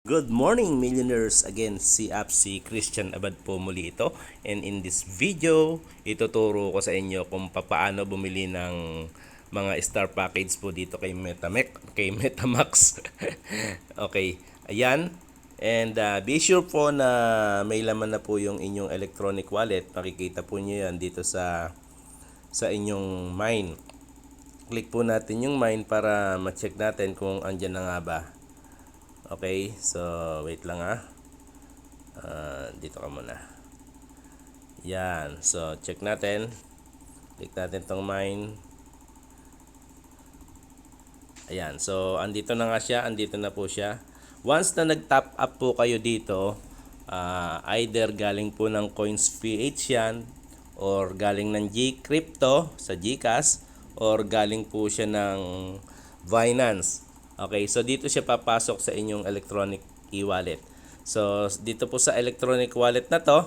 Good morning millionaires! Again, si Christian Abad po muli ito. And in this video, ituturo ko sa inyo kung paano bumili ng mga star package po dito kay Metamax. Okay, ayan. And be sure po na may laman na po yung inyong electronic wallet. Makikita po nyo yan dito sa inyong mine. Click po natin yung mine para ma-check natin kung andyan na nga ba. Okay, so wait lang dito ka muna. Yan, so check natin. Click natin tong mine. Ayan, so andito na nga siya, andito na po siya. Once na nag-top up po kayo dito, either galing po ng Coins.ph yan, or galing ng Gcrypto sa GCash, or galing po siya ng Binance. Okay, so dito siya papasok sa inyong electronic e-wallet. So dito po sa electronic wallet na to,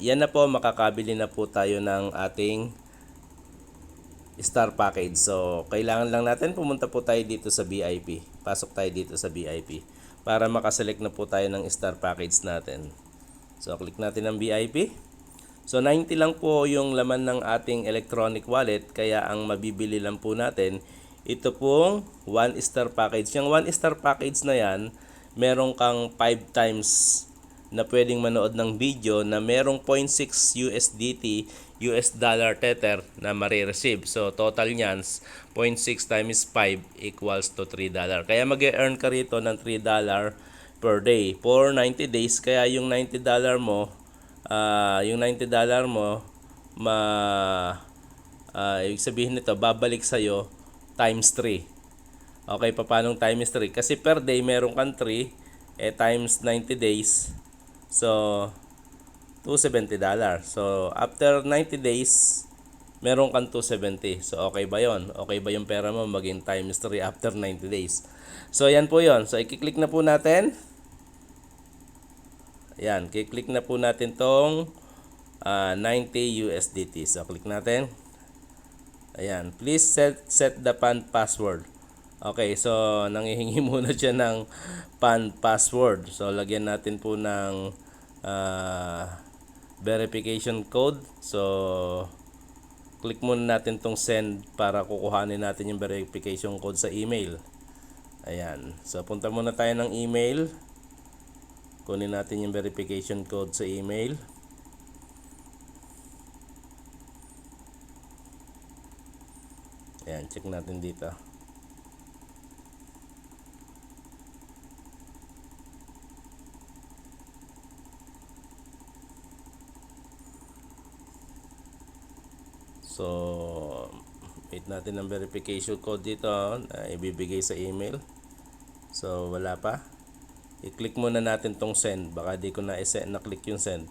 yan na po, makakabili na po tayo ng ating star package. So kailangan lang natin pumunta po tayo dito sa VIP. Pasok tayo dito sa VIP para makaselect na po tayo ng star package natin. So click natin ang VIP. So 90 lang po yung laman ng ating electronic wallet, kaya ang mabibili lang po natin ito pong 1 star package. Yung 1 star package na yan, meron kang 5 times na pwedeng manood ng video na merong 0.6 USDT, US dollar tether na marireceive. So total niyan 0.6 times 5 equals to $3. Kaya mag-e-earn ka rito ng $3 per day for 90 days. Kaya yung $90 mo, ibig sabihin nito, babalik sa'yo times 3. Okay, paano times 3? Kasi per day meron kang 3, times 90 days. So, $270. So, after 90 days, meron kang 270. So, okay ba yon? Okay ba yung pera mo maging times 3 after 90 days? So, yan po yon. So, i-click na po natin. Ayan, i-click na po natin tong 90 USDT. So, click natin. Ayan, please set the PAN password. Okay, so nanghihingi muna siya ng PAN password. So lagyan natin po ng verification code. So click muna natin tong send para kukuhanin natin yung verification code sa email. Ayan, so punta muna tayo ng email. Kunin natin yung verification code sa email. Ayan, check natin dito. So, wait natin ang verification code dito na ibibigay sa email. So, wala pa. I-click muna natin tong send. Baka di ko na-click yung send.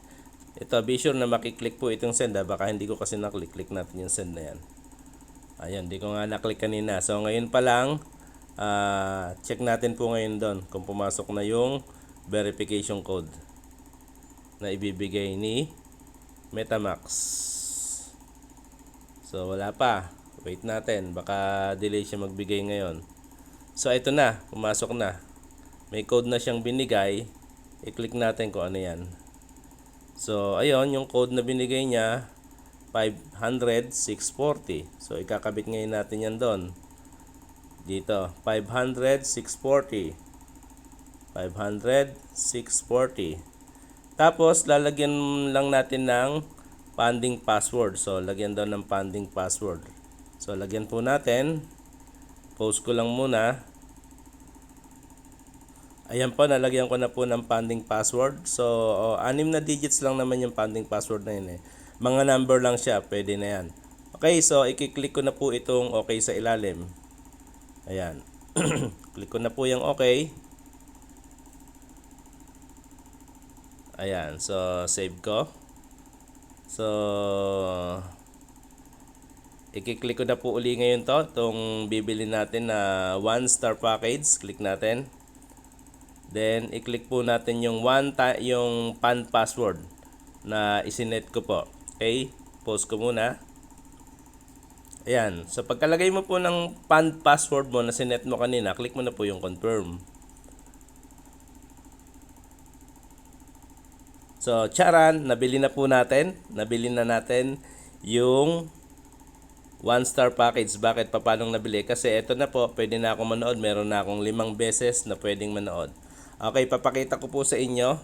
Ito, be sure na makiklik po itong send. Baka hindi ko kasi na-click. Click natin yung send na yan. Ayan, di ko nga na-click kanina. So, ngayon pa lang, check natin po ngayon doon kung pumasok na yung verification code na ibibigay ni Metamax. So, wala pa. Wait natin. Baka delay siya magbigay ngayon. So, ito na. Pumasok na. May code na siyang binigay. I-click natin kung ano yan. So, ayun, yung code na binigay niya, 500,640. So, ikakabit ngayon natin yan doon. Dito, 500,640. 500,640. Tapos, lalagyan lang natin ng pending password. So, lagyan daw ng pending password. So, lagyan po natin. Post ko lang muna. Ayan po, nalagyan ko na po ng pending password. So, 6 na digits lang naman yung pending password na yun Mga number lang siya, pwede na yan. Okay, so i-click ko na po itong okay sa ilalim. Ayan. Click ko na po yung okay. Ayan, so save ko. So, i-click ko na po uli ngayon itong bibili natin na 1 star package. Click natin. Then, i-click po natin yung yung PAN password na isinet ko po. Okay, post ko muna. Ayan, so pagkalagay mo po ng PAN password mo na sinet mo kanina, click mo na po yung confirm. So, charan, nabili na po natin. Nabili na natin yung 1-star package. Bakit? Paano nabili? Kasi ito na po, pwede na ako manood. Meron na akong 5 beses na pwedeng manood. Okay, papakita ko po sa inyo.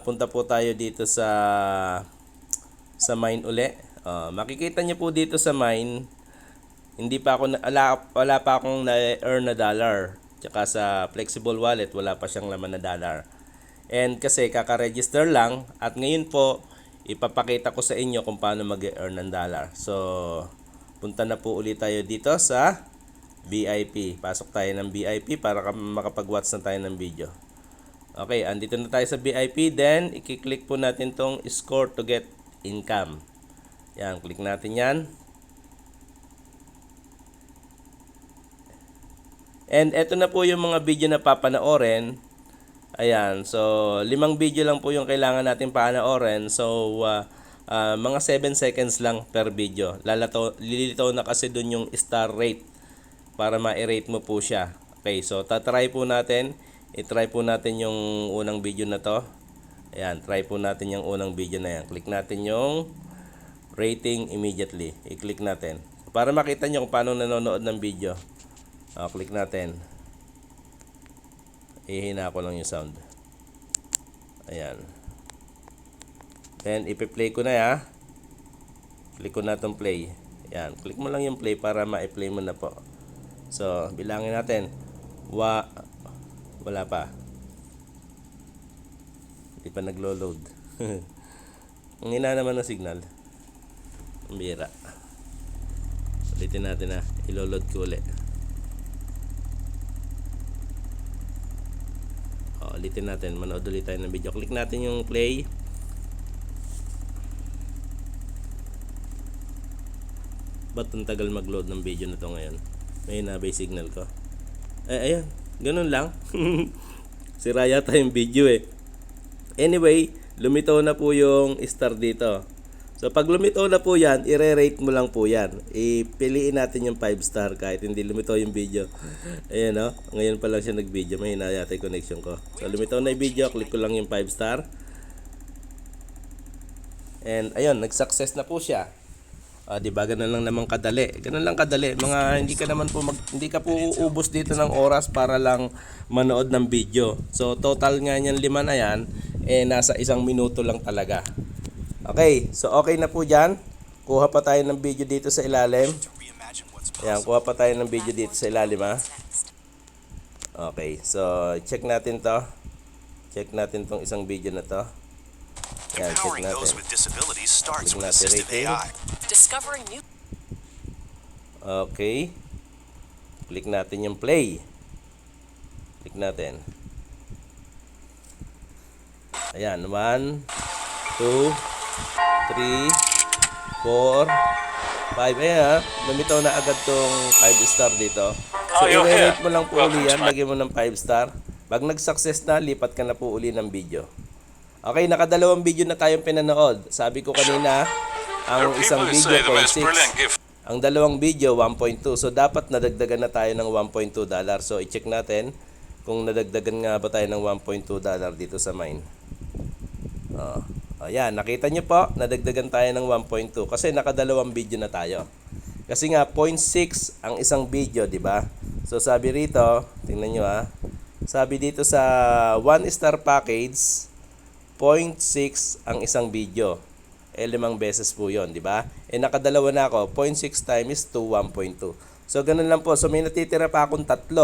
Punta po tayo dito sa mine uli. Makikita nyo po dito sa mine, hindi pa ako wala pa akong na-earn na dollar. Tsaka sa flexible wallet, wala pa siyang laman na dollar. And kasi kaka-register lang at ngayon po ipapakita ko sa inyo kung paano mag-earn ng dollar. So, punta na po ulit tayo dito sa VIP. Pasok tayo ng VIP para makapag-watch na tayo ng video. Okay, andito na tayo sa VIP. Then, i-click po natin tong score to get income. Yan, click natin yan. And eto na po yung mga video na papanoorin. Ayan, so 5 video lang po yung kailangan natin panoorin. So, mga 7 seconds lang per video. Lilitaw na kasi dun yung star rate para ma-rate mo po siya. Okay, so tatry po natin. I-try po natin yung unang video na to. Ayan, try po natin yung unang video na yan. Click natin yung rating immediately. I-click natin. Para makita nyo kung paano nanonood ng video. Click natin. Ihina ko lang yung sound. Ayan. Then, ipi-play ko na ya. Click ko na itong play. Ayan. Click mo lang yung play para ma-play mo na po. So, bilangin natin. Wala pa. Hindi pa naglo-load. Ang hina naman ng signal. Ang bira. Ulitin natin na. Ilo-load ko ulit. Ulitin natin. Manood ulit tayo ng video. Click natin yung play. Ba't ang tagal mag-load ng video na to ngayon? May nabay signal ko. Ayan. Ganun lang. Sira yata yung video eh. Anyway, lumitaw na po yung star dito. So, pag lumitaw na po yan, i-rate mo lang po yan. Ipiliin natin yung 5 star kahit hindi lumitaw yung video. Ayan o. Ngayon pa lang siya nag-video. May hinayata yung connection ko. So, lumitaw na yung video. Click ko lang yung 5 star. And, ayun. Nag-success na po siya. Diba? Ganun lang naman kadali. Ganun lang kadali. Hindi ka po uubos dito ng oras para lang manood ng video. So, total nga niyan 5 na yan. Nasa 1 minuto lang talaga. Okay, so okay na po dyan. Kuha pa tayo ng video dito sa ilalim. Ayan, kuha pa tayo ng video dito sa ilalim ha. Okay, so check natin to. Check natin tong isang video na to. Ayan, check natin. Click natin rating. Okay. Click natin yung play. Click natin. Ayan, 1, 2, 3, 4, 5. Ayan ha, lumitaw na agad tong 5 star dito. So, i-rate mo lang po uli yan. Lagyan mo ng 5 star. Pag nag-success na, lipat ka na po uli ng video. Okay, nakadalawang video na tayong pinanood. Sabi ko kanina, ang isang video 0.6. Ang dalawang video 1.2. So, dapat nadagdagan na tayo ng $1.2. So, i-check natin kung nadagdagan nga ba tayo ng $1.2 dito sa mine. Ayan, nakita nyo po, nadagdagan tayo ng 1.2 kasi nakadalawang video na tayo. Kasi nga 0.6 ang isang video, di ba? So sabi rito, tingnan nyo ha. Sabi dito sa 1 star package, 0.6 ang isang video. 5 beses po 'yon, di ba? Nakadalawa na ako, 0.6 times 2, 1.2. So ganun lang po. So may natitira pa akong 3.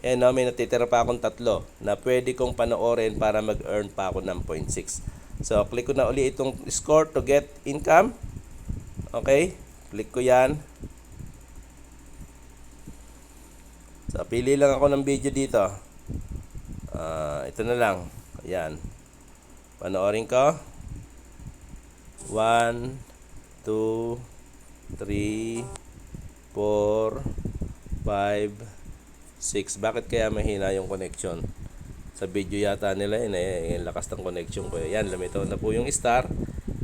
May natitira pa akong 3 na pwede kong panoorin para mag-earn pa ako ng 0.6. So, click ko na uli itong score to get income. Okay. Click ko yan. So, pili lang ako ng video dito. Ito na lang. Ayan. Panoorin ko. 1, 2, 3, 4, 5, 6. Bakit kaya mahina yung connection? Sa video yata nila yung lakas ng connection ko. Yan, lumitaw na po yung star.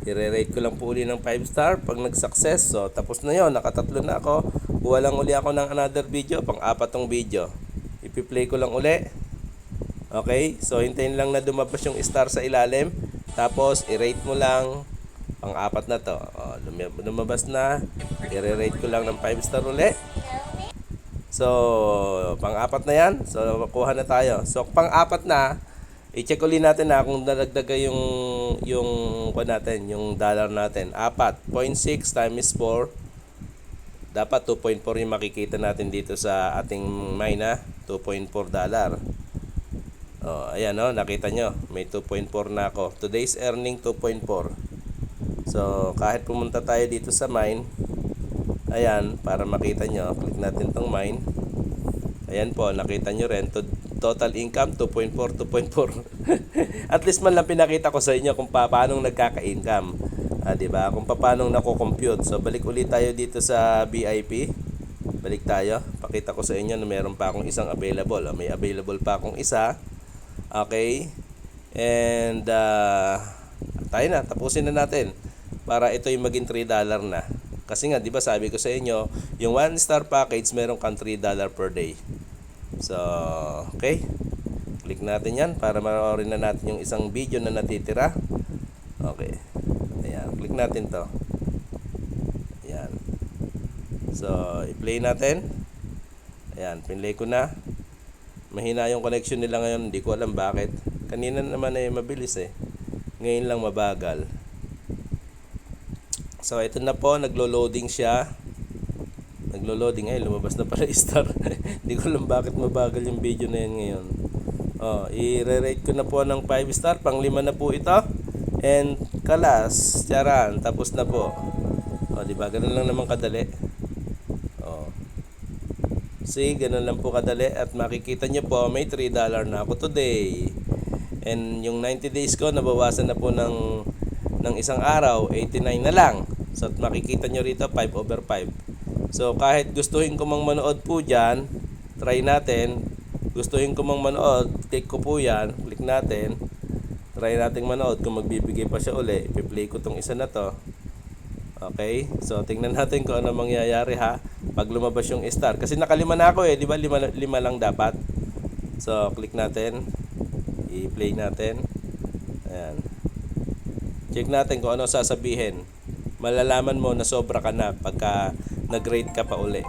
I-rate ko lang po uli ng 5 star pag nag-success. So, tapos na yun. Nakatatlo na ako. Kuha lang uli ako ng another video. Pang-4 tong video. Ipi-play ko lang uli. Okay? So, hintayin lang na lumabas yung star sa ilalim. Tapos, i-rate mo lang. Pang-apat na to. O, lumabas na. I-rate ko lang ng 5 star uli. So, pang-apat na yan. So, kuha na tayo. So, pang-apat na, i-check ulit natin na kung nadagdaga yung kuha natin, yung dollar natin. 4.6 times 4. Dapat 2.4 yung makikita natin dito sa ating mine na. $2.4. Oh, ayan nakita nyo. May 2.4 na ako. Today's earning 2.4. So, kahit pumunta tayo dito sa mine, ayan, para makita nyo, click natin tong mine. Ayan po, nakita nyo rin, total income 2.4, 2.4. At least man lang pinakita ko sa inyo kung paano nagkaka-income. Diba? Kung paano nako-compute. So, balik ulit tayo dito sa VIP. Balik tayo. Pakita ko sa inyo na meron pa akong isang available. May available pa akong isa. Okay. And, tayo na, tapusin na natin. Para ito yung maging $3 na. Kasi nga, di ba sabi ko sa inyo, yung 1 star package, meron kang $3 per day. So, okay. Click natin yan para maroorin na natin yung isang video na natitira. Okay. Ayan, click natin to. Ayan. So, i-play natin. Ayan, pinlay ko na. Mahina yung connection nila ngayon, hindi ko alam bakit. Kanina naman ay mabilis eh. Ngayon lang mabagal. So, ito na po, naglo-loading siya. Naglo-loading. Ay, lumabas na pala star. Hindi ko alam bakit mabagal yung video na yan ngayon. I-rate ko na po ng 5 star. Pang-5 na po ito. And, kalas. Tiyaran. Tapos na po. Diba? Ganun lang naman kadali. See, ganun lang po kadali. At makikita nyo po, may $3 na ako today. And, yung 90 days ko, nabawasan na po ng isang araw, 89 na lang. So, makikita nyo rito, 5/5. So, kahit gustuhin ko mang manood po dyan, try natin. Gustuhin ko mang manood, click ko po yan, click natin. Try natin manood kung magbibigay pa siya uli. I-play ko tong isa na to. Okay? So, tingnan natin kung ano mangyayari ha. Pag lumabas yung star. Kasi nakalima na ako eh. Di ba? Lima lang dapat. So, click natin. I-play natin. Ayan. Check natin kung ano sasabihin. Malalaman mo na sobra ka na pagka nag-rate ka pa uli.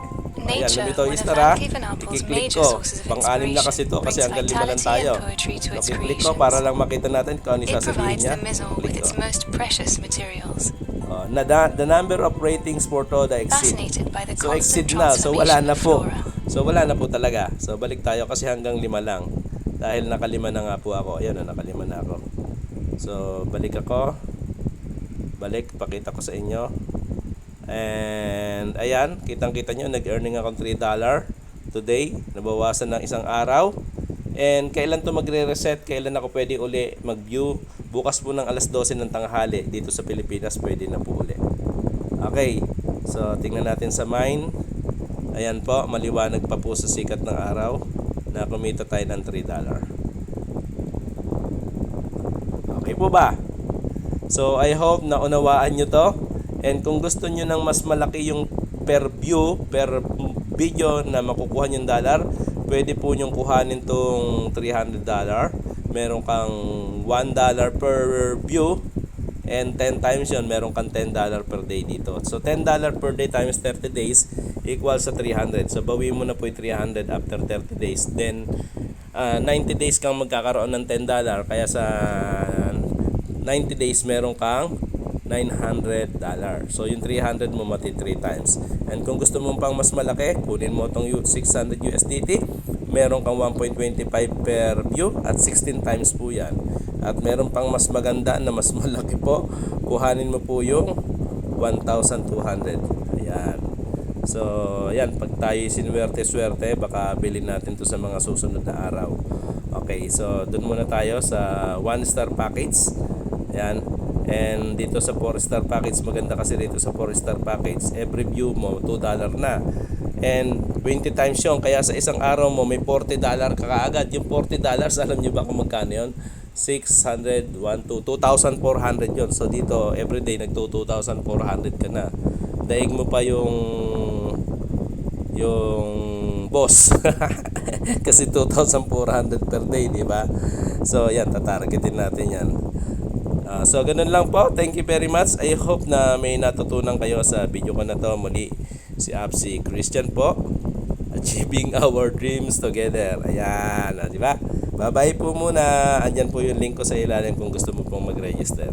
Ayan, lumito yung star ha. I-click ko. Pang-anim na kasi to kasi hanggang 5 lang tayo. So, click ko para lang makita natin kung ano yung sasabihin niya. Click ko. The number of ratings for Toda exceed. So, exceed na. So, wala na po. So, wala na po talaga. So, balik tayo kasi hanggang 5 lang. Dahil nakalima na nga po ako. Ayan, nakalima na ako. So, balik ako. Balik, pakita ko sa inyo. And, ayan, kitang-kita nyo, nag-earning akong $3 today. Nabawasan ng isang araw. And, kailan to magre-reset? Kailan ako pwede uli mag-view? Bukas po ng alas 12 ng tanghali. Dito sa Pilipinas, pwede na po uli. Okay, so, tingnan natin sa mine. Ayan po, maliwanag pa po sa sikat ng araw na kumita tayo ng $3. Okay po ba? So, I hope na unawaan nyo to. And kung gusto nyo ng mas malaki yung per view, per video na makukuha yung dollar, pwede po nyong kuhanin tong $300. Meron kang $1 per view. And 10 times yun, meron kang $10 per day dito. So, $10 per day times 30 days equals sa 300. So, bawi mo na po yung 300 after 30 days. Then, 90 days kang magkakaroon ng $10. Kaya sa 90 days, meron kang $900. So, yung 300 mo mati 3 times. And kung gusto mo pang mas malaki, kunin mo itong 600 USDT. Meron kang 1.25 per view at 16 times po yan. At meron pang mas maganda na mas malaki po. Kuhanin mo po yung 1,200. Ayan. So, ayan. Pag tayo sinuwerte-swerte, baka bilhin natin to sa mga susunod na araw. Okay. So, dun muna tayo sa 1 star package. Ayan. And dito sa 4 star package, maganda kasi dito sa 4 star package, every view mo $2 na. And 20 times yun. Kaya sa isang araw mo may $40 ka kaagad. Yung $40, alam nyo ba kung magkano yun? 600, 2,400 yun. So dito, everyday nagto 2,400 ka na. Daig mo pa yung boss. Kasi 2,400 per day, di ba? So, yan, tatargetin natin yan. So, ganun lang po. Thank you very much. I hope na may natutunan kayo sa video ko na to. Muli, si Apsi Christian po. Achieving our dreams together. Ayan, di ba? Bye-bye po muna. Andyan po yung link ko sa ilalim kung gusto mo pong mag-register.